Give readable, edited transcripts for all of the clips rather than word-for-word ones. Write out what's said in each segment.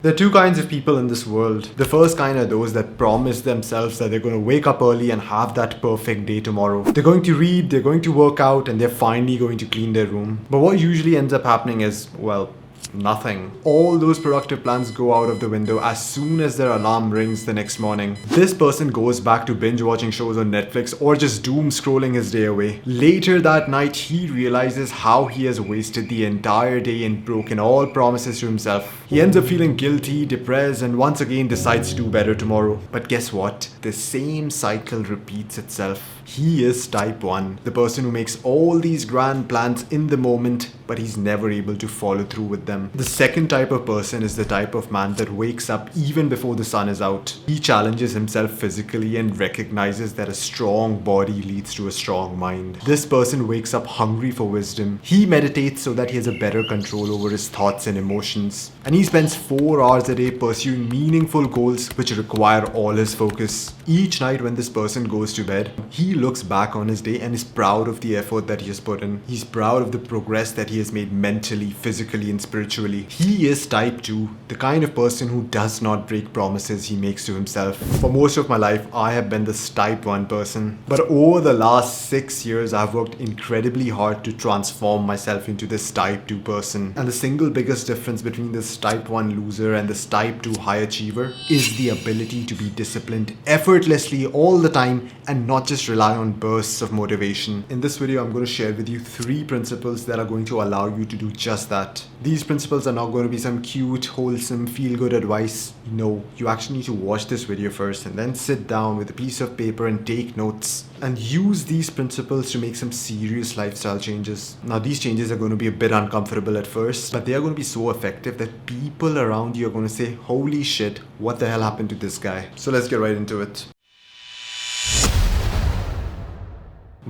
There are two kinds of people in this world. The first kind are those that promise themselves that they're going to wake up early and have that perfect day tomorrow. They're going to read, they're going to work out, and they're finally going to clean their room. But what usually ends up happening is, well, nothing. All those productive plans go out of the window as soon as their alarm rings the next morning. This person goes back to binge watching shows on Netflix or just doom scrolling his day away. Later that night, he realizes how he has wasted the entire day and broken all promises to himself. He ends up feeling guilty, depressed, and once again decides to do better tomorrow. But guess what? The same cycle repeats itself. He is type 1, the person who makes all these grand plans in the moment, but he's never able to follow through with them. The second type of person is the type of man that wakes up even before the sun is out. He challenges himself physically and recognizes that a strong body leads to a strong mind. This person wakes up hungry for wisdom. He meditates so that he has a better control over his thoughts and emotions. And he spends 4 hours a day pursuing meaningful goals which require all his focus. Each night when this person goes to bed, he looks back on his day and is proud of the effort that he has put in. He's proud of the progress that he has made mentally, physically, and spiritually. He is type 2, the kind of person who does not break promises he makes to himself. For most of my life, I have been this type 1 person. But over the last 6 years, I've worked incredibly hard to transform myself into this type 2 person. And the single biggest difference between this type 1 loser and this type 2 high achiever is the ability to be disciplined effortlessly all the time and not just rely on bursts of motivation. In this video, I'm going to share with you 3 principles that are going to allow you to do just that. These principles are not going to be some cute, wholesome, feel-good advice. No, you actually need to watch this video first and then sit down with a piece of paper and take notes and use these principles to make some serious lifestyle changes. Now, these changes are going to be a bit uncomfortable at first, but they are going to be so effective that people around you are going to say, holy shit, what the hell happened to this guy? So let's get right into it.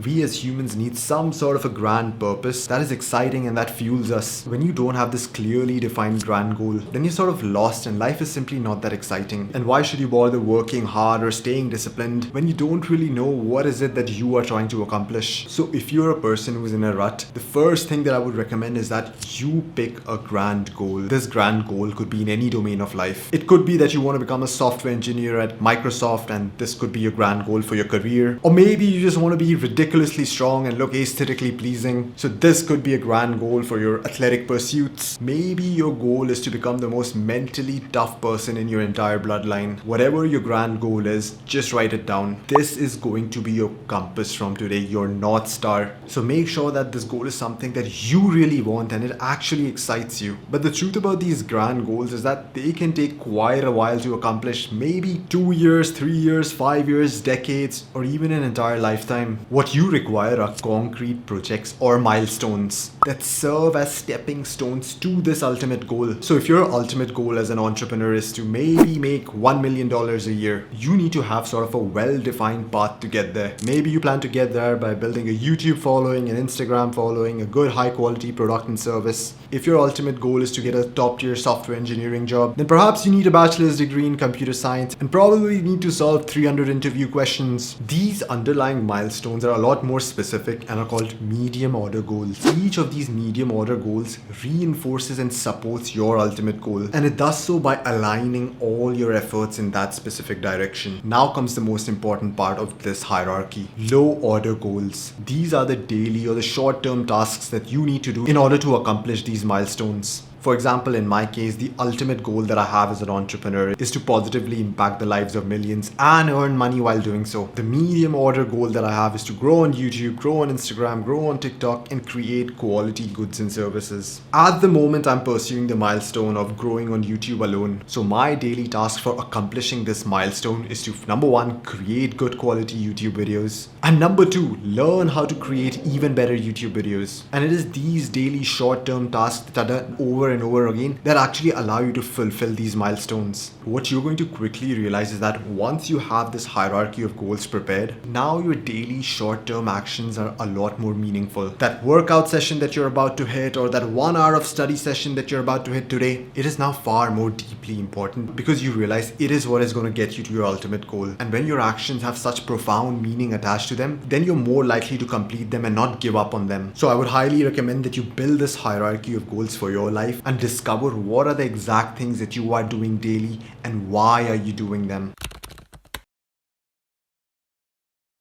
We as humans need some sort of a grand purpose that is exciting and that fuels us. When you don't have this clearly defined grand goal, then you're sort of lost and life is simply not that exciting. And why should you bother working hard or staying disciplined when you don't really know what is it that you are trying to accomplish? So if you're a person who's in a rut, the first thing that I would recommend is that you pick a grand goal. This grand goal could be in any domain of life. It could be that you want to become a software engineer at Microsoft and this could be your grand goal for your career. Or maybe you just want to be ridiculously strong and look aesthetically pleasing. So this could be a grand goal for your athletic pursuits. Maybe your goal is to become the most mentally tough person in your entire bloodline. Whatever your grand goal is, just write it down. This is going to be your compass from today, your North Star. So make sure that this goal is something that you really want and it actually excites you. But the truth about these grand goals is that they can take quite a while to accomplish. Maybe 2 years, 3 years, 5 years, decades, or even an entire lifetime. What you require are concrete projects or milestones that serve as stepping stones to this ultimate goal. So if your ultimate goal as an entrepreneur is to maybe make $1 million a year, you need to have sort of a well-defined path to get there. Maybe you plan to get there by building a YouTube following, an Instagram following, a good high-quality product and service. If your ultimate goal is to get a top-tier software engineering job, then perhaps you need a bachelor's degree in computer science and probably need to solve 300 interview questions. These underlying milestones are a lot more specific and are called medium order goals. Each of these medium order goals reinforces and supports your ultimate goal, and it does so by aligning all your efforts in that specific direction. Now comes the most important part of this hierarchy: low order goals. These are the daily or the short-term tasks that you need to do in order to accomplish these milestones. For example, in my case, the ultimate goal that I have as an entrepreneur is to positively impact the lives of millions and earn money while doing so. The medium order goal that I have is to grow on YouTube, grow on Instagram, grow on TikTok, and create quality goods and services. At the moment, I'm pursuing the milestone of growing on YouTube alone. So my daily task for accomplishing this milestone is to, number 1, create good quality YouTube videos. And number 2, learn how to create even better YouTube videos. And it is these daily short-term tasks that are done over and over again that actually allow you to fulfill these milestones. What you're going to quickly realize is that once you have this hierarchy of goals prepared, now your daily short-term actions are a lot more meaningful. That workout session that you're about to hit or that 1 hour of study session that you're about to hit today, it is now far more deeply important because you realize it is what is going to get you to your ultimate goal. And when your actions have such profound meaning attached to them, then you're more likely to complete them and not give up on them. So I would highly recommend that you build this hierarchy of goals for your life life and discover what are the exact things that you are doing daily and why are you doing them.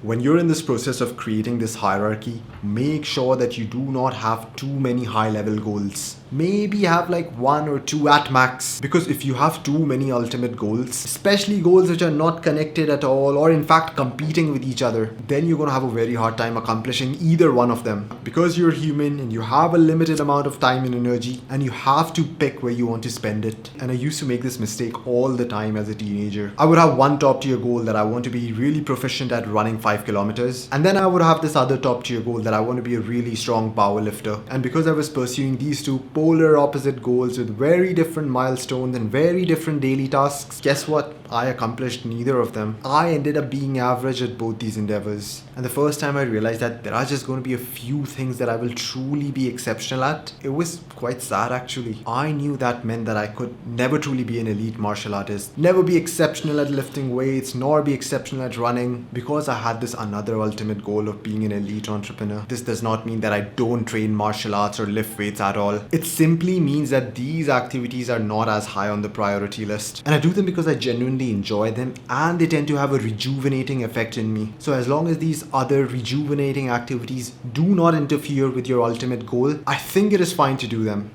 When you're in this process of creating this hierarchy, make sure that you do not have too many high-level goals. Maybe have like 1 or 2 at max. Because if you have too many ultimate goals, especially goals which are not connected at all or in fact competing with each other, then you're going to have a very hard time accomplishing either one of them. Because you're human and you have a limited amount of time and energy and you have to pick where you want to spend it. And I used to make this mistake all the time as a teenager. I would have one top tier goal that I want to be really proficient at running 5 kilometers. And then I would have this other top tier goal that I want to be a really strong power lifter. And because I was pursuing these two polar opposite goals with very different milestones and very different daily tasks, guess what? I accomplished neither of them. I ended up being average at both these endeavors. And the first time I realized that there are just going to be a few things that I will truly be exceptional at, it was quite sad actually. I knew that meant that I could never truly be an elite martial artist, never be exceptional at lifting weights, nor be exceptional at running, because I had this another ultimate goal of being an elite entrepreneur. This does not mean that I don't train martial arts or lift weights at all. It simply means that these activities are not as high on the priority list. And I do them because I genuinely enjoy them and they tend to have a rejuvenating effect in me. So as long as these other rejuvenating activities do not interfere with your ultimate goal, I think it is fine to do them.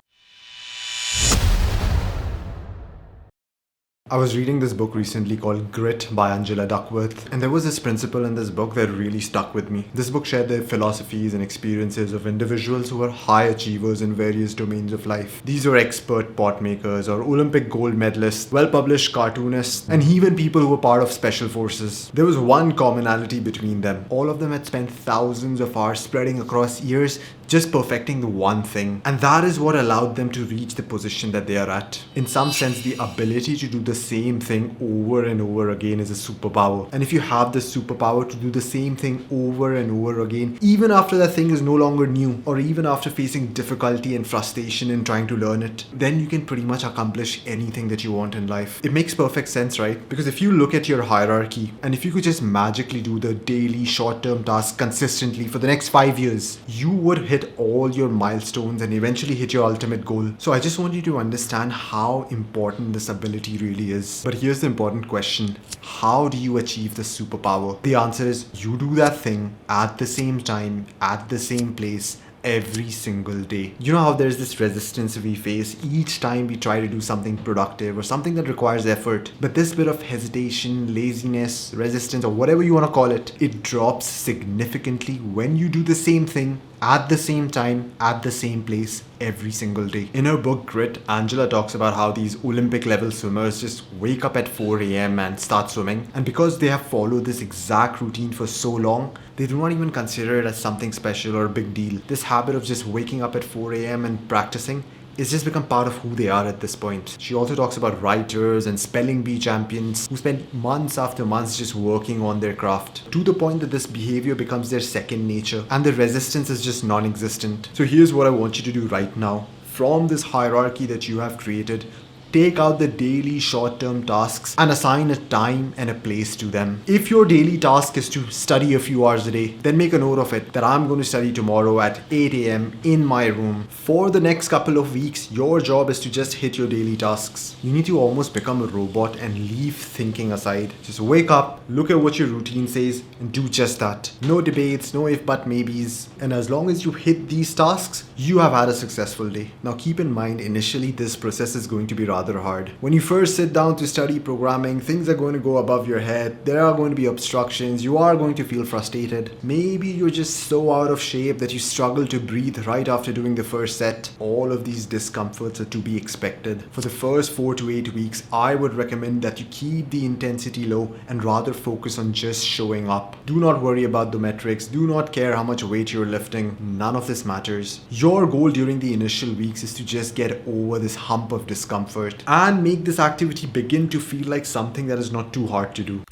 I was reading this book recently called Grit by Angela Duckworth, and there was this principle in this book that really stuck with me. This book shared the philosophies and experiences of individuals who were high achievers in various domains of life. These were expert pot makers or Olympic gold medalists, well-published cartoonists, and even people who were part of special forces. There was one commonality between them. All of them had spent thousands of hours spreading across years just perfecting the one thing. And that is what allowed them to reach the position that they are at. In some sense, the ability to do the same thing over and over again is a superpower. And if you have this superpower to do the same thing over and over again, even after that thing is no longer new, or even after facing difficulty and frustration in trying to learn it, then you can pretty much accomplish anything that you want in life. It makes perfect sense, right? Because if you look at your hierarchy, and if you could just magically do the daily short-term tasks consistently for the next 5 years, you would hit all your milestones and eventually hit your ultimate goal. So I just want you to understand how important this ability really is. But here's the important question. How do you achieve this superpower? The answer is you do that thing at the same time, at the same place, every single day. You know how there's this resistance we face each time we try to do something productive or something that requires effort. But this bit of hesitation, laziness, resistance, or whatever you want to call it, it drops significantly when you do the same thing at the same time, at the same place, every single day. In her book Grit, Angela talks about how these Olympic level swimmers just wake up at 4 a.m. and start swimming. And because they have followed this exact routine for so long, they do not even consider it as something special or a big deal. This habit of just waking up at 4 a.m. and practicing, it's just become part of who they are at this point. She also talks about writers and spelling bee champions who spend months after months just working on their craft, to the point that this behavior becomes their second nature and the resistance is just non-existent. So here's what I want you to do right now. From this hierarchy that you have created, take out the daily short-term tasks and assign a time and a place to them. If your daily task is to study a few hours a day, then make a note of it that I'm going to study tomorrow at 8 a.m. in my room. For the next couple of weeks, your job is to just hit your daily tasks. You need to almost become a robot and leave thinking aside. Just wake up, look at what your routine says, and do just that. No debates, no if but maybes. And as long as you hit these tasks, you have had a successful day. Now keep in mind, initially this process is going to be rather hard. When you first sit down to study programming, things are going to go above your head. There are going to be obstructions. You are going to feel frustrated. Maybe you're just so out of shape that you struggle to breathe right after doing the first set. All of these discomforts are to be expected. For the first 4 to 8 weeks, I would recommend that you keep the intensity low and rather focus on just showing up. Do not worry about the metrics. Do not care how much weight you're lifting. None of this matters. Your goal during the initial weeks is to just get over this hump of discomfort and make this activity begin to feel like something that is not too hard to do.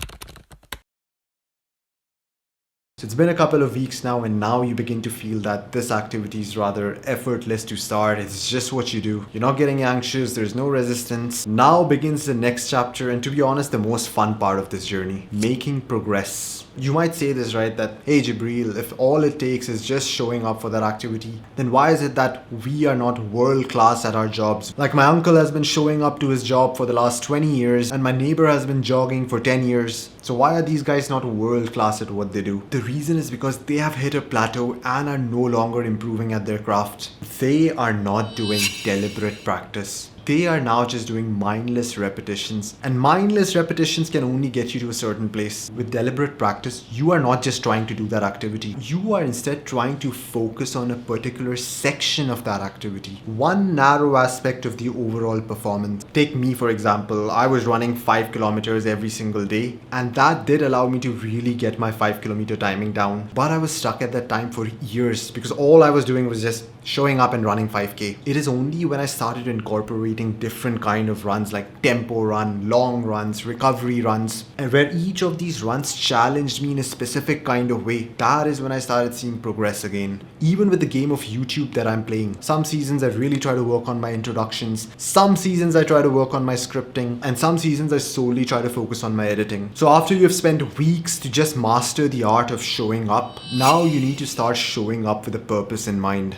So it's been a couple of weeks now, and now you begin to feel that this activity is rather effortless to start. It's just what you do. You're not getting anxious. There's no resistance. Now begins the next chapter, and to be honest, the most fun part of this journey, making progress. You might say this, right? That, hey Jibreel, if all it takes is just showing up for that activity, then why is it that we are not world class at our jobs? Like my uncle has been showing up to his job for the last 20 years and my neighbor has been jogging for 10 years. So why are these guys not world class at what they do? The reason is because they have hit a plateau and are no longer improving at their craft. They are not doing deliberate practice. They are now just doing mindless repetitions, and mindless repetitions can only get you to a certain place. With deliberate practice, you are not just trying to do that activity. You are instead trying to focus on a particular section of that activity, one narrow aspect of the overall performance. Take me for example. I was running 5 kilometers every single day, and that did allow me to really get my 5 kilometer timing down. But I was stuck at that time for years because all I was doing was just showing up and running 5k. It is only when I started incorporating different kind of runs like tempo run, long runs, recovery runs, and where each of these runs challenged me in a specific kind of way, that is when I started seeing progress again. Even with the game of YouTube that I'm playing, some seasons I really try to work on my introductions, some seasons I try to work on my scripting, and some seasons I solely try to focus on my editing. So after you've spent weeks to just master the art of showing up, now you need to start showing up with a purpose in mind.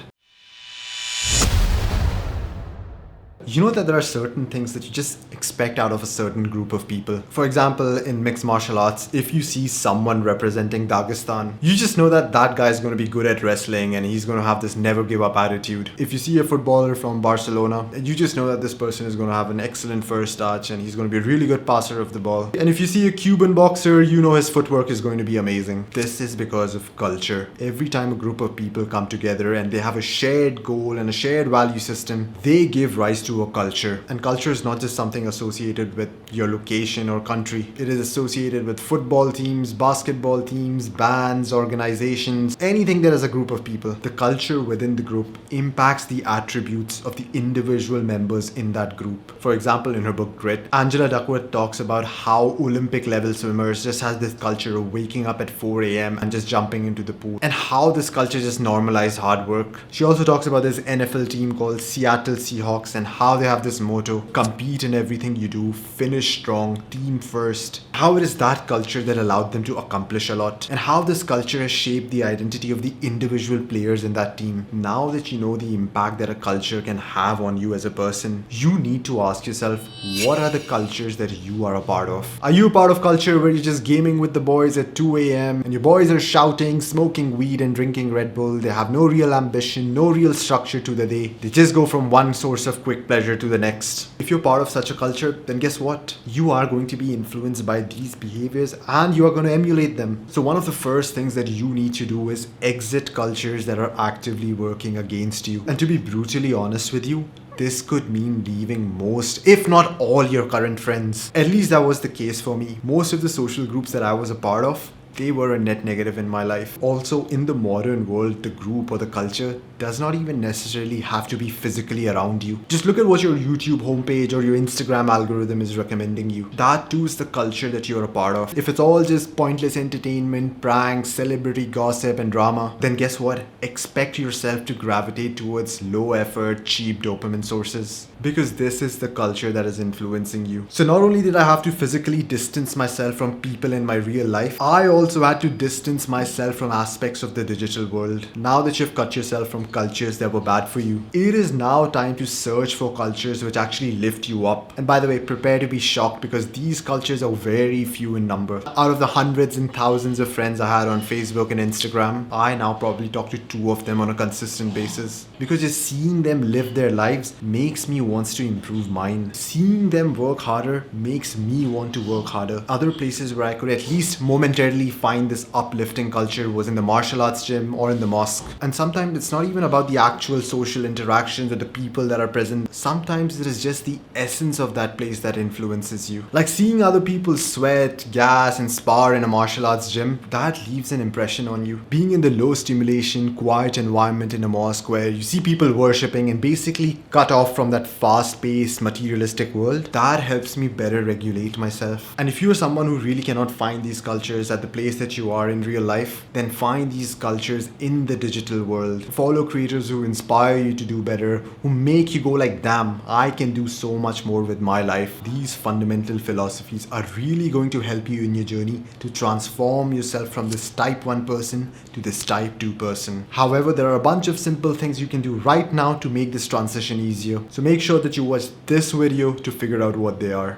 You know that there are certain things that you just expect out of a certain group of people. For example, in mixed martial arts, if you see someone representing Dagestan, you just know that that guy is going to be good at wrestling and he's going to have this never give up attitude. If you see a footballer from Barcelona, you just know that this person is going to have an excellent first touch and he's going to be a really good passer of the ball. And if you see a Cuban boxer, you know his footwork is going to be amazing. This is because of culture. Every time a group of people come together and they have a shared goal and a shared value system, they give rise to a culture. And culture is not just something associated with your location or country. It is associated with football teams, basketball teams, bands, organizations, anything that is a group of people. The culture within the group impacts the attributes of the individual members in that group. For example, in her book Grit, Angela Duckworth talks about how Olympic level swimmers just has this culture of waking up at 4 a.m. and just jumping into the pool, and how this culture just normalized hard work. She also talks about this NFL team called Seattle Seahawks and how they have this motto: compete in everything you do, finish strong, team first. How it is that culture that allowed them to accomplish a lot, and how this culture has shaped the identity of the individual players in that team. Now that you know the impact that a culture can have on you as a person, you need to ask yourself, what are the cultures that you are a part of? Are you a part of culture where you're just gaming with the boys at 2 a.m. and your boys are shouting, smoking weed and drinking Red Bull? They have no real ambition, no real structure to the day. They just go from one source of quick pleasure to the next. If you're part of such a culture, then guess what? You are going to be influenced by these behaviors and you are going to emulate them. So one of the first things that you need to do is exit cultures that are actively working against you. And to be brutally honest with you, this could mean leaving most, if not all, your current friends. At least that was the case for me. Most of the social groups that I was a part of, they were a net negative in my life. Also, in the modern world, the group or the culture does not even necessarily have to be physically around you. Just look at what your YouTube homepage or your Instagram algorithm is recommending you. That too is the culture that you're a part of. If it's all just pointless entertainment, pranks, celebrity gossip and drama, then guess what? Expect yourself to gravitate towards low effort, cheap dopamine sources. Because this is the culture that is influencing you. So not only did I have to physically distance myself from people in my real life, I also had to distance myself from aspects of the digital world. Now that you've cut yourself from cultures that were bad for you, it is now time to search for cultures which actually lift you up. And by the way, prepare to be shocked because these cultures are very few in number. Out of the hundreds and thousands of friends I had on Facebook and Instagram, I now probably talk to 2 of them on a consistent basis. Because just seeing them live their lives makes me want to improve mine. Seeing them work harder makes me want to work harder. Other places where I could at least momentarily find this uplifting culture was in the martial arts gym or in the mosque. And sometimes it's not even about the actual social interactions with the people that are present. Sometimes it is just the essence of that place that influences you. Like seeing other people sweat, gas and spar in a martial arts gym, that leaves an impression on you. Being in the low stimulation, quiet environment in a mosque where you see people worshipping and basically cut off from that fast-paced materialistic world, that helps me better regulate myself. And if you're someone who really cannot find these cultures at the place place that you are in real life, then find these cultures in the digital world. Follow creators who inspire you to do better, who make you go like, damn, I can do so much more with my life. These fundamental philosophies are really going to help you in your journey to transform yourself from this type 1 person to this type 2 person. However, there are a bunch of simple things you can do right now to make this transition easier. So make sure that you watch this video to figure out what they are.